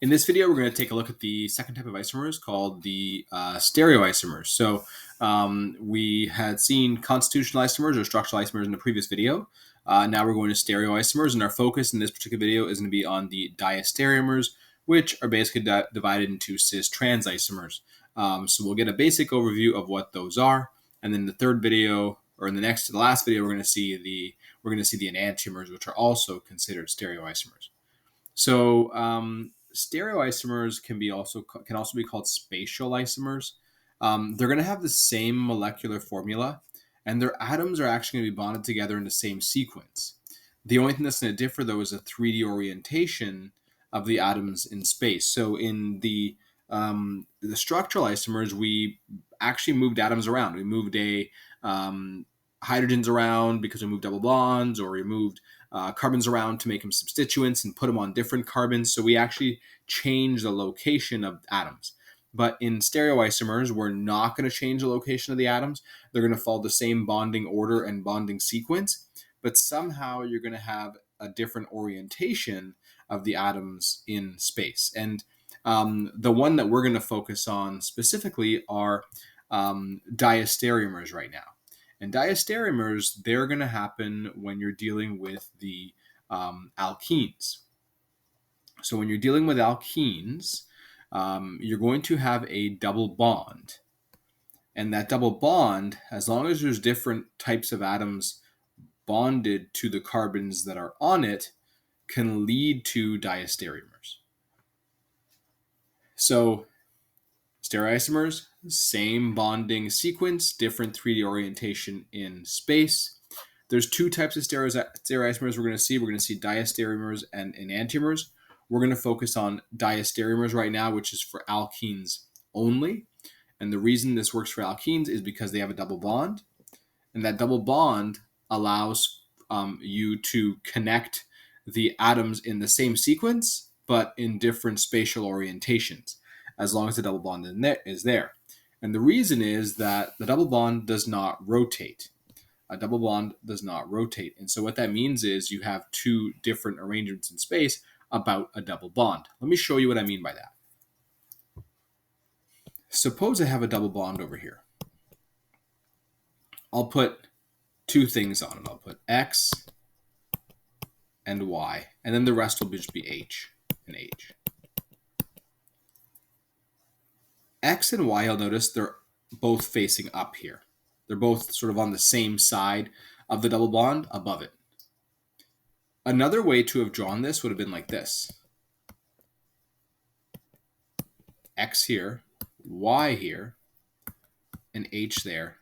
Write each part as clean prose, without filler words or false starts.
In this video, we're going to take a look at the second type of isomers called the stereoisomers. So we had seen constitutional isomers or structural isomers in the previous video. Now we're going to stereoisomers, and our focus in this particular video is going to be on the diastereomers, which are basically divided into cis trans isomers. So we'll get a basic overview of what those are, and then the third video, or in the last video, we're going to see the enantiomers, which are also considered stereoisomers. So stereoisomers can also be called spatial isomers. They're going to have the same molecular formula, and their atoms are actually going to be bonded together in the same sequence. The only thing that's going to differ, though, is the 3D orientation of the atoms in space. So in the structural isomers, we actually moved atoms around. We moved hydrogens around because we moved double bonds, or we moved carbons around to make them substituents and put them on different carbons. So we actually change the location of atoms. But in stereoisomers, we're not going to change the location of the atoms. They're going to follow the same bonding order and bonding sequence, but somehow you're going to have a different orientation of the atoms in space. And the one that we're going to focus on specifically are diastereomers right now. And diastereomers, they're going to happen when you're dealing with the alkenes. So when you're dealing with alkenes, you're going to have a double bond. And that double bond, as long as there's different types of atoms bonded to the carbons that are on it, can lead to diastereomers. So stereoisomers, same bonding sequence, different 3D orientation in space. There's two types of stereoisomers we're going to see. We're going to see diastereomers and enantiomers. We're going to focus on diastereomers right now, which is for alkenes only. And the reason this works for alkenes is because they have a double bond. And that double bond allows you to connect the atoms in the same sequence, but in different spatial orientations, as long as the double bond is there. And the reason is that the double bond does not rotate. A double bond does not rotate. And so what that means is you have two different arrangements in space about a double bond. Let me show you what I mean by that. Suppose I have a double bond over here. I'll put two things on it. I'll put X and Y, and then the rest will just be H and H. X and Y, you'll notice they're both facing up here. They're both sort of on the same side of the double bond above it. Another way to have drawn this would have been like this. X here, Y here, and H there,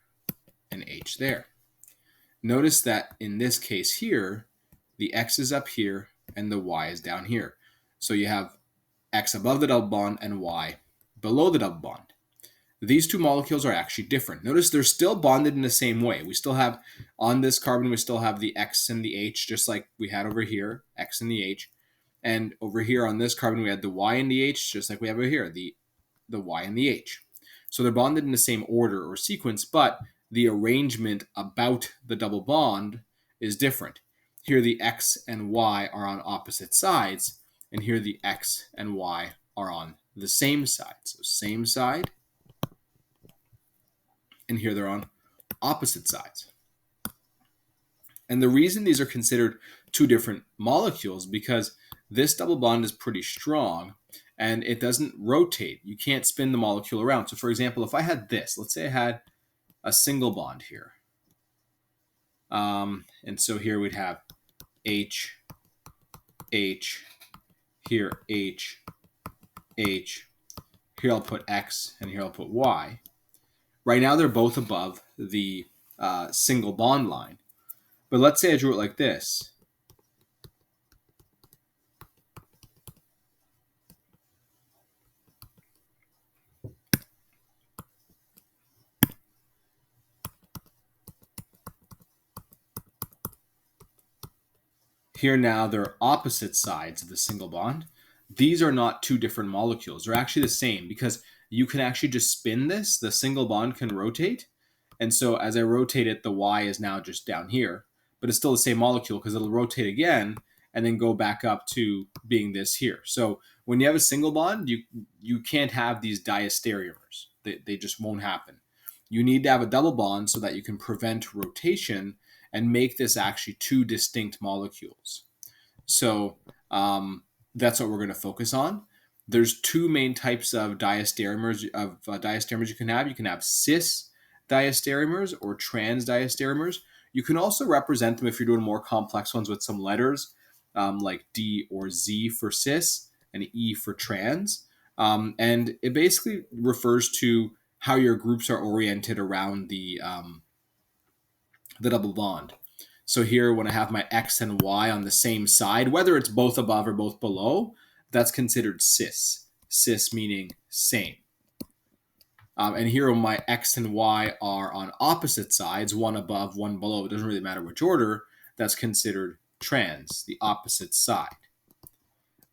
and H there. Notice that in this case here, the X is up here and the Y is down here. So you have X above the double bond and Y below the double bond. These two molecules are actually different. Notice they're still bonded in the same way. We still have, on this carbon, we still have the X and the H, just like we had over here, X and the H. And over here on this carbon, we had the Y and the H, just like we have over here, the Y and the H. So they're bonded in the same order or sequence, but the arrangement about the double bond is different. Here the X and Y are on opposite sides, and here the X and Y are on the same side. So same side, and here they're on opposite sides. And the reason these are considered two different molecules, because this double bond is pretty strong and it doesn't rotate. You can't spin the molecule around. So for example, if I had this, let's say I had a single bond here. And so here we'd have H, H, here H, H, here I'll put X, and here I'll put Y. Right now they're both above the single bond line. But let's say I drew it like this. Here now they're opposite sides of the single bond. These are not two different molecules. They're actually the same, because you can actually just spin this. The single bond can rotate. And so as I rotate it, the Y is now just down here. But it's still the same molecule because it'll rotate again and then go back up to being this here. So When you have a single bond, you can't have these diastereomers. They just won't happen. You need to have a double bond so that you can prevent rotation and make this actually two distinct molecules. So that's what we're going to focus on. There's two main types of diastereomers you can have. You can have cis diastereomers or trans diastereomers. You can also represent them if you're doing more complex ones with some letters like D or Z for cis and E for trans. And it basically refers to how your groups are oriented around the double bond. So here, when I have my X and Y on the same side, whether it's both above or both below, that's considered cis. Cis meaning same. And here, when my X and Y are on opposite sides, one above, one below, it doesn't really matter which order, that's considered trans, the opposite side.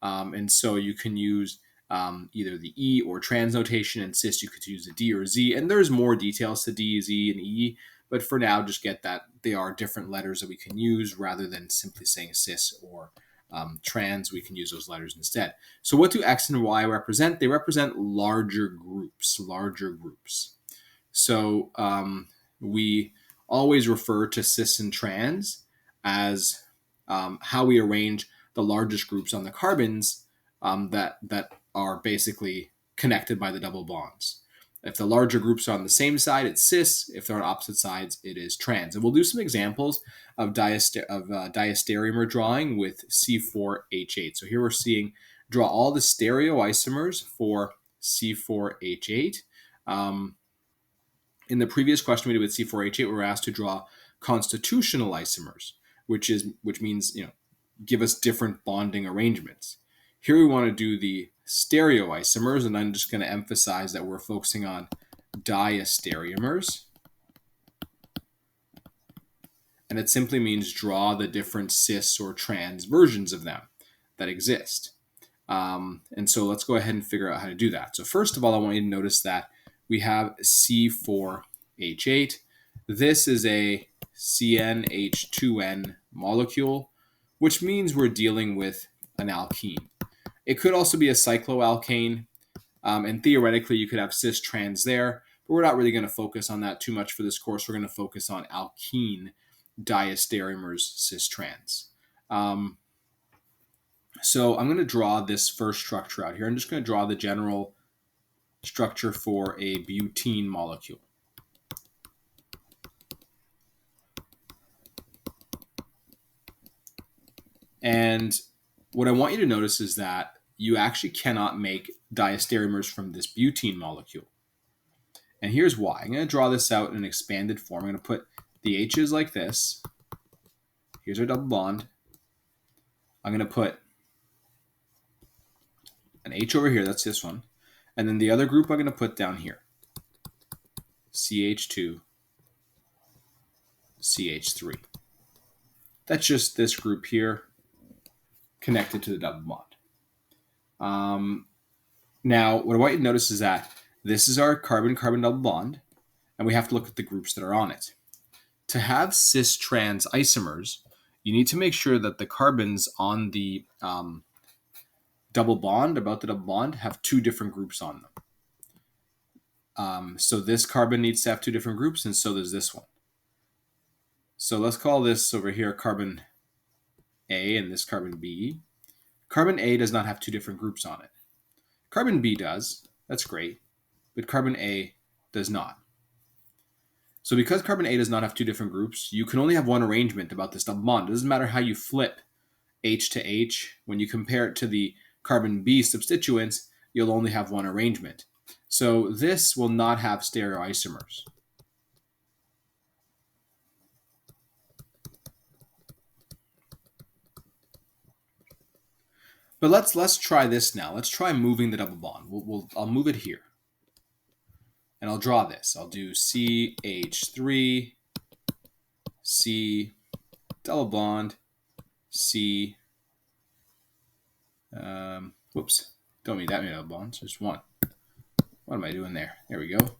And so you can use either the E or trans notation, and cis you could use a D or Z. And there's more details to D, Z, and E, but for now, just get that they are different letters that we can use rather than simply saying cis or trans. We can use those letters instead. So what do X and Y represent? They represent larger groups. So we always refer to cis and trans as how we arrange the largest groups on the carbons that are basically connected by the double bonds. If the larger groups are on the same side, it's cis. If they're on opposite sides, it is trans. And we'll do some examples of diastereomer drawing with C4H8. So here we're seeing draw all the stereoisomers for C4H8. In the previous question we did with C4H8, we were asked to draw constitutional isomers, which means give us different bonding arrangements. Here we want to do the stereoisomers, and I'm just going to emphasize that we're focusing on diastereomers. And it simply means draw the different cis or trans versions of them that exist. And so let's go ahead and figure out how to do that. So first of all, I want you to notice that we have C4H8. This is a CnH2n molecule, which means we're dealing with an alkene. It could also be a cycloalkane, and theoretically you could have cis trans there, but we're not really going to focus on that too much for this course. We're going to focus on alkene diastereomers cis trans. So I'm going to draw this first structure out here. I'm just going to draw the general structure for a butene molecule. And what I want you to notice is that you actually cannot make diastereomers from this butene molecule. And here's why. I'm going to draw this out in an expanded form. I'm going to put the H's like this. Here's our double bond. I'm going to put an H over here. That's this one. And then the other group I'm going to put down here. CH2, CH3. That's just this group here connected to the double bond. Now, what I want you to notice is that this is our carbon-carbon double bond, and we have to look at the groups that are on it. To have cis trans isomers, you need to make sure that the carbons on the double bond, have two different groups on them. So this carbon needs to have two different groups, and so does this one. So let's call this over here carbon A and this carbon B. Carbon A does not have two different groups on it. Carbon B does. That's great. But carbon A does not. So because carbon A does not have two different groups, you can only have one arrangement about this double bond. It doesn't matter how you flip H to H. When you compare it to the carbon B substituents, you'll only have one arrangement. So this will not have stereoisomers. But let's try this now. Let's try moving the double bond. I'll move it here. And I'll draw this. I'll do CH3, C, double bond, C, whoops, don't need that many double bonds, just one. What am I doing there? There we go.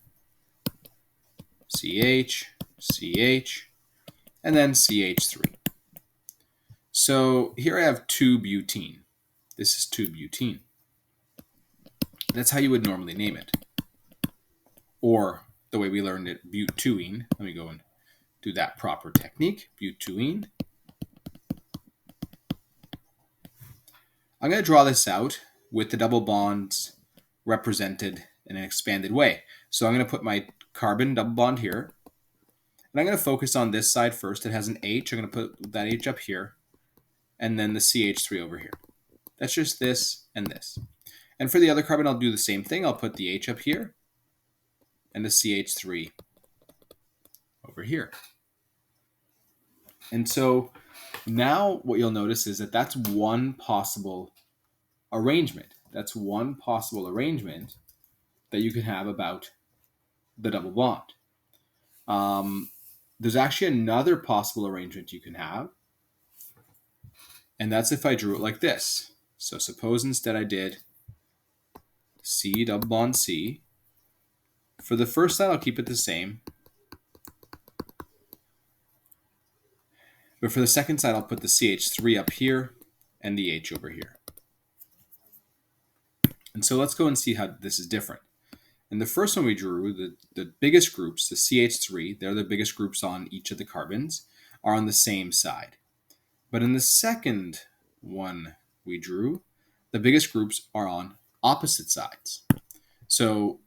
CH, CH, and then CH3. So here I have 2-butene. This is 2-butene. That's how you would normally name it. Or the way we learned it, butene. Let me go and do that proper technique. Butene. I'm going to draw this out with the double bonds represented in an expanded way. So I'm going to put my carbon double bond here. And I'm going to focus on this side first. It has an H. I'm going to put that H up here. And then the CH3 over here. That's just this and this. And for the other carbon, I'll do the same thing. I'll put the H up here and the CH3 over here. And so now what you'll notice is that that's one possible arrangement. That's one possible arrangement that you can have about the double bond. There's actually another possible arrangement you can have, and that's if I drew it like this. So suppose instead I did C double bond C. For the first side, I'll keep it the same. But for the second side, I'll put the CH3 up here and the H over here. And so let's go and see how this is different. In the first one we drew, the biggest groups, the CH3, they're the biggest groups on each of the carbons, are on the same side. But in the second one we drew, the biggest groups are on opposite sides. So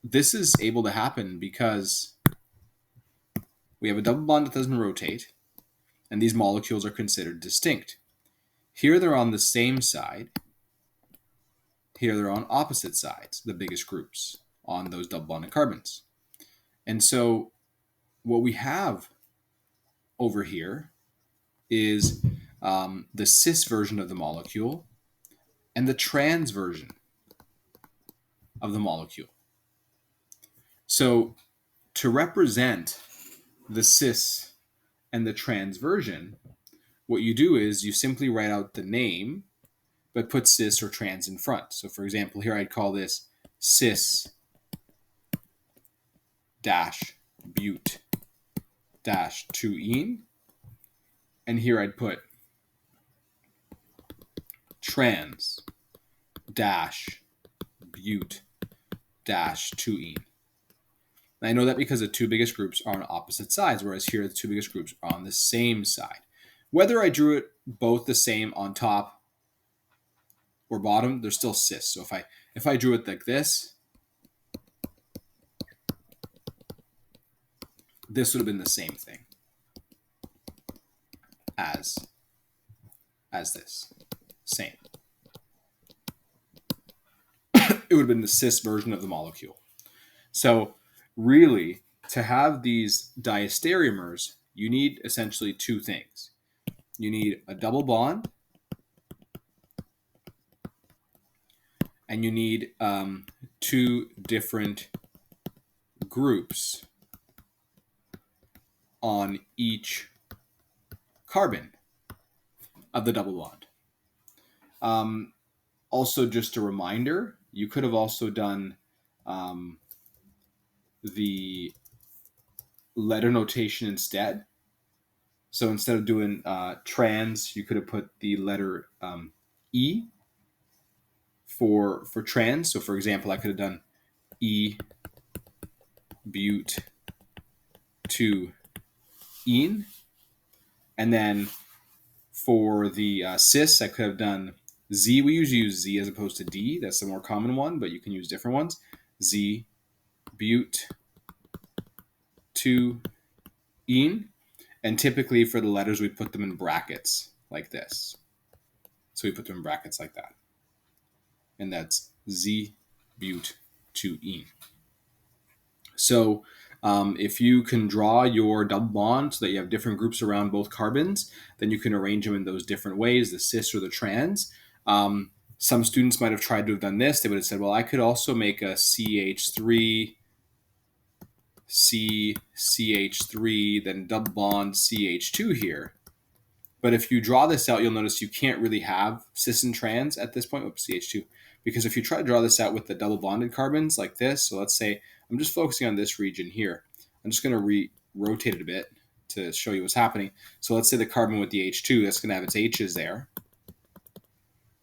this is able to happen because we have a double bond that doesn't rotate, and these molecules are considered distinct. Here they're on the same side. Here they're on opposite sides, the biggest groups on those double bonded carbons. And so what we have over here is the cis version of the molecule and the trans version of the molecule. So to represent the cis and the trans version, what you do is you simply write out the name, but put cis or trans in front. So for example, here I'd call this cis dash but dash 2-ene. And here I'd put trans dash but dash 2-ene. And I know that because the two biggest groups are on opposite sides, whereas here the two biggest groups are on the same side. Whether I drew it both the same on top or bottom, they're still cis. So if I drew it like this, this would have been the same thing as this. Same. It would have been the cis version of the molecule. So really, to have these diastereomers, you need essentially two things. You need a double bond, and you need two different groups on each carbon of the double bond. Also, just a reminder, you could have also done the letter notation instead. So instead of doing trans, you could have put the letter E for trans. So for example, I could have done E but 2-ene. And then for the cis, I could have done Z. We usually use Z as opposed to D. That's the more common one, but you can use different ones. Z but 2-ene. And typically for the letters, we put them in brackets like this. So we put them in brackets like that. And that's Z but 2-ene. So if you can draw your double bond so that you have different groups around both carbons, then you can arrange them in those different ways, the cis or the trans. Some students might have tried to have done this. They would have said, well, I could also make a CH3, CH3, then double bond CH2 here. But if you draw this out, you'll notice you can't really have cis and trans at this point with CH2. Because if you try to draw this out with the double bonded carbons like this, so let's say I'm just focusing on this region here. I'm just going to rotate it a bit to show you what's happening. So let's say the carbon with the H2, that's going to have its H's there.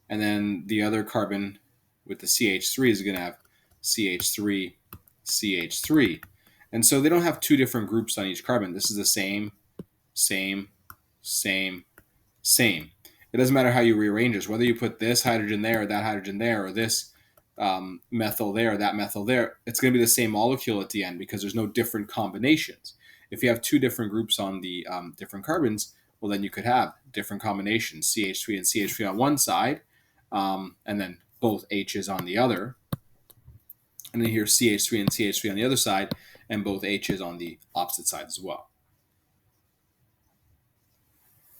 And then the other carbon with the CH3 is going to have CH3, CH3. And so they don't have two different groups on each carbon. This is the same, same, same, same. It doesn't matter how you rearrange this, whether you put this hydrogen there or that hydrogen there or this methyl there or that methyl there, it's going to be the same molecule at the end because there's no different combinations. If you have two different groups on the different carbons, well, then you could have different combinations, CH3 and CH3 on one side, and then both H's on the other. And then here's CH3 and CH3 on the other side, and both H's on the opposite side as well.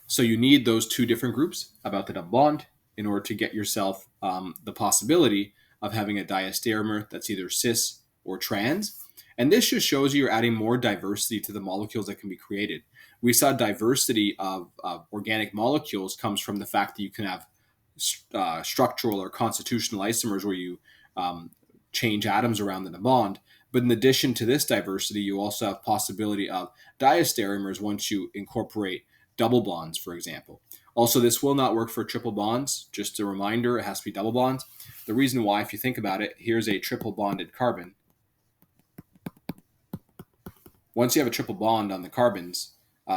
So you need those two different groups about the double bond in order to get yourself the possibility of having a diastereomer that's either cis or trans. And this just shows you you're adding more diversity to the molecules that can be created. We saw diversity of organic molecules comes from the fact that you can have structural or constitutional isomers where you change atoms around in the bond. But in addition to this diversity, you also have possibility of diastereomers once you incorporate double bonds, for example. Also, this will not work for triple bonds. Just a reminder, it has to be double bonds. The reason why, if you think about it, here's a triple bonded carbon. Once you have a triple bond on the carbons,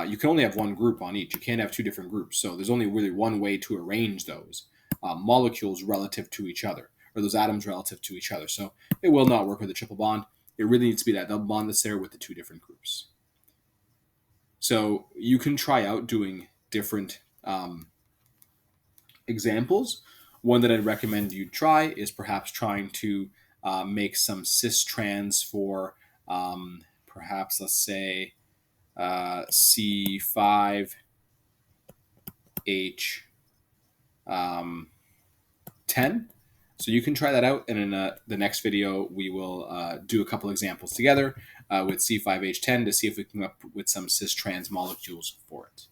you can only have one group on each. You can't have two different groups. So there's only really one way to arrange those molecules relative to each other, or those atoms relative to each other. So it will not work with a triple bond. It really needs to be that double bond that's there with the two different groups. So you can try out doing different examples. One that I'd recommend you try is perhaps trying to make some cis trans for perhaps, let's say, C5H10. So you can try that out, and in the next video, we will do a couple examples together with C5H10 to see if we can come up with some cis trans molecules for it.